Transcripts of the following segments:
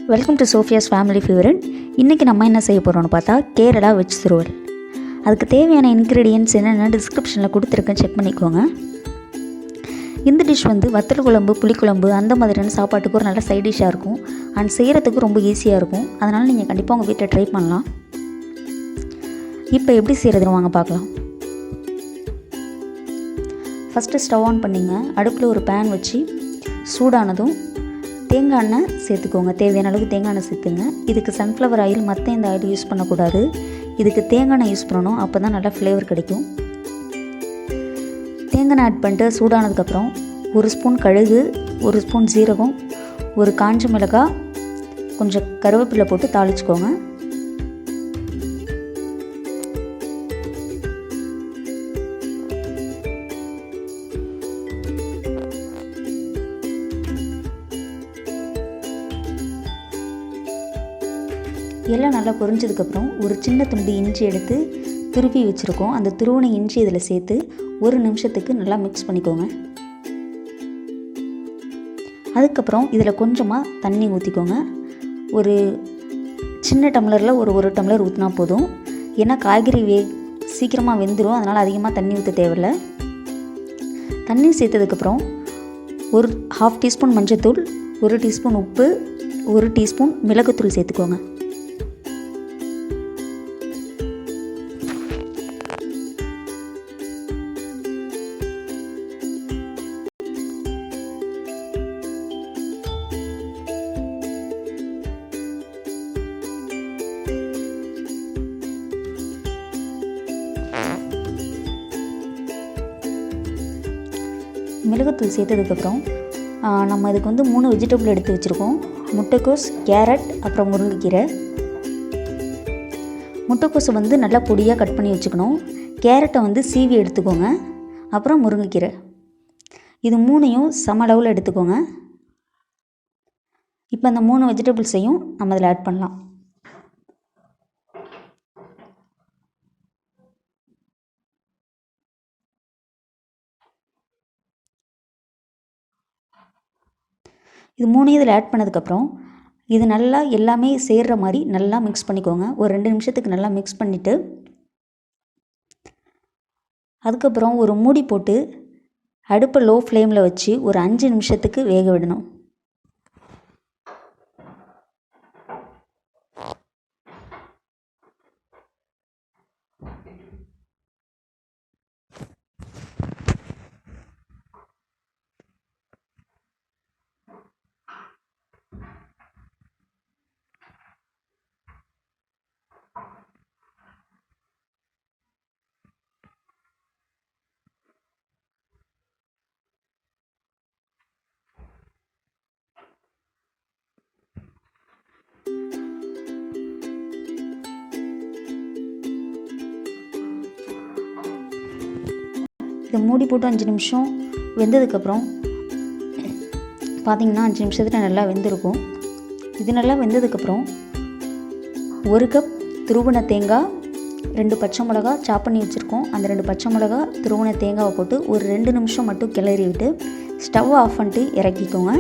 Welcome to Sophia's family favourite. இன்றைக்கி நம்ம என்ன செய்ய போகிறோம்னு பார்த்தா கேரளா வெஜ் துருவல். அதுக்கு தேவையான இன்க்ரீடியன்ட்ஸ் என்னென்ன டிஸ்கிரிப்ஷனில் கொடுத்துருக்கேன், செக் பண்ணிக்கோங்க. இந்த டிஷ் வத்தல் குழம்பு, புளிக்குழம்பு அந்த மாதிரியான சாப்பாட்டுக்கு ஒரு நல்ல சைட் டிஷ்ஷாக இருக்கும். அண்ட் செய்கிறதுக்கு ரொம்ப ஈஸியாக இருக்கும். அதனால் நீங்கள் கண்டிப்பாக உங்கள் வீட்டில் ட்ரை பண்ணலாம். இப்போ எப்படி செய்கிறதுன்னு வாங்க பார்க்கலாம். ஃபஸ்ட்டு ஸ்டவ் ஆன் பண்ணிங்க. அடுப்பில் ஒரு பேன் வச்சு சூடானதும் தேங்காய் எண்ணெய் சேர்த்துக்கோங்க. தேவையான அளவுக்கு தேங்காய் எண்ணெய் சேர்த்துங்க. இதுக்கு சன்ஃப்ளவர் ஆயில், மற்ற இந்த ஆயில் யூஸ் பண்ணக்கூடாது. இதுக்கு தேங்காய் எண்ணெய் யூஸ் பண்ணணும். அப்போ தான் நல்லா ஃப்ளேவர் கிடைக்கும். தேங்காய் எண்ணெய் ஆட் பண்ணிட்டு சூடானதுக்கப்புறம் 1 ஸ்பூன் கடுகு, 1 ஸ்பூன் ஜீரகம், ஒரு காஞ்ச மிளகாய், கொஞ்சம் கருவேப்பிலை போட்டு தாளிச்சுக்கோங்க. எல்லாம் நல்லா பொரிஞ்சதுக்கப்புறம் ஒரு சின்ன துண்டு இஞ்சி எடுத்து துருவி வச்சுருக்கோம். அந்த துருவின இஞ்சி இதில் சேர்த்து 1 நிமிஷத்துக்கு நல்லா மிக்ஸ் பண்ணிக்கோங்க. அதுக்கப்புறம் இதில் கொஞ்சமாக தண்ணி ஊற்றிக்கோங்க. ஒரு சின்ன டம்ளரில் ஒரு டம்ளர் ஊற்றினா போதும். ஏன்னா காய்கறி சீக்கிரமாக வெந்துடும். அதனால் அதிகமாக தண்ணி ஊற்ற தேவையில்லை. தண்ணி சேர்த்ததுக்கப்புறம் ஒரு 1/2 டீஸ்பூன் மஞ்சள்தூள், 1 டீஸ்பூன் உப்பு, 1 டீஸ்பூன் மிளகுத்தூள் சேர்த்துக்கோங்க. மிளகுத்தூள் சேர்த்ததுக்கப்புறம் நம்ம இதுக்கு 3 வெஜிடபிள் எடுத்து வச்சுருக்கோம். முட்டைக்கோஸ், கேரட், அப்புறம் முருங்கைக்கீரை. முட்டைக்கோஸை நல்லா பொடியாக கட் பண்ணி வச்சுக்கணும். கேரட்டை சீவி எடுத்துக்கோங்க. அப்புறம் முருங்கைக்கீரை, இது 3ஐயும் சம அளவில் எடுத்துக்கோங்க. இப்போ அந்த 3 வெஜிடபிள்ஸையும் நம்ம அதில் ஆட் பண்ணலாம். இது 3ஐயும் இதில் ஆட் பண்ணதுக்கப்புறம் இது நல்லா எல்லாமே சேர்கிற மாதிரி நல்லா மிக்ஸ் பண்ணிக்கோங்க. ஒரு 2 நிமிஷத்துக்கு நல்லா மிக்ஸ் பண்ணிவிட்டு அதுக்கப்புறம் ஒரு மூடி போட்டு அடுப்பை லோ ஃப்ளேமில் வச்சு ஒரு 5 நிமிஷத்துக்கு வேக விடணும். இதை மூடி போட்டு 5 நிமிஷம் வெந்ததுக்கப்புறம் பார்த்திங்கன்னா 5 நிமிஷத்தில் நல்லா வெந்திருக்கும். இது நல்லா வெந்ததுக்கப்புறம் 1 கப் துருவின தேங்காய், 2 பச்சை மிளகா சாப் பண்ணி வச்சுருக்கோம். அந்த 2 பச்சை மிளகா துருவின தேங்காவை போட்டு ஒரு 2 நிமிஷம் மட்டும் கிளறி விட்டு ஸ்டவ் ஆஃப் பண்ணிட்டு இறக்கிக்கோங்க.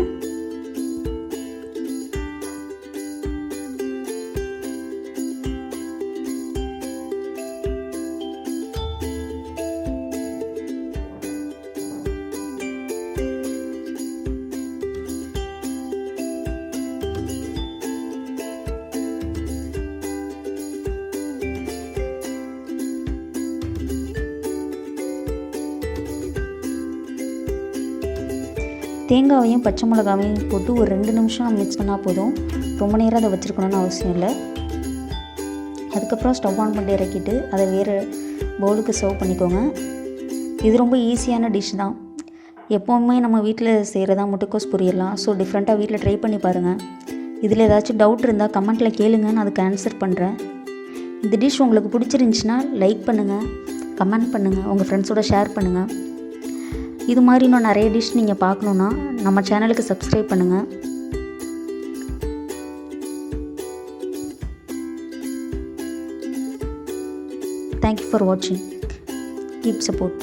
தேங்காவையும் பச்சை மிளகாவையும் போட்டு ஒரு 2 நிமிஷம் மிக்ஸ் பண்ணால் போதும். ரொம்ப நேரம் அதை வச்சுருக்கணும்னு அவசியம் இல்லை. அதுக்கப்புறம் ஸ்டவ் ஆன் பண்ணி இறக்கிட்டு அதை வேறு பவுலுக்கு சர்வ் பண்ணிக்கோங்க. இது ரொம்ப ஈஸியான டிஷ் தான். எப்போவுமே நம்ம வீட்டில் செய்கிறதா முட்டைக்கோஸ் பொரியலாம். ஸோ டிஃப்ரெண்ட்டாக வீட்டில் ட்ரை பண்ணி பாருங்கள். இதில் ஏதாச்சும் டவுட் இருந்தால் கமெண்ட்டில் கேளுங்க, நான் அதுக்கு ஆன்சர் பண்ணுறேன். இந்த டிஷ் உங்களுக்கு பிடிச்சிருந்துச்சின்னா லைக் பண்ணுங்கள், கமெண்ட் பண்ணுங்கள், உங்கள் ஃப்ரெண்ட்ஸோடு ஷேர் பண்ணுங்கள். இது மாதிரி இன்னும் நிறைய டிஷ் நீங்கள் பார்க்கணுன்னா நம்ம சேனலுக்கு சப்ஸ்கிரைப் பண்ணுங்கள். தேங்க்யூ ஃபார் வாட்சிங். Keep support.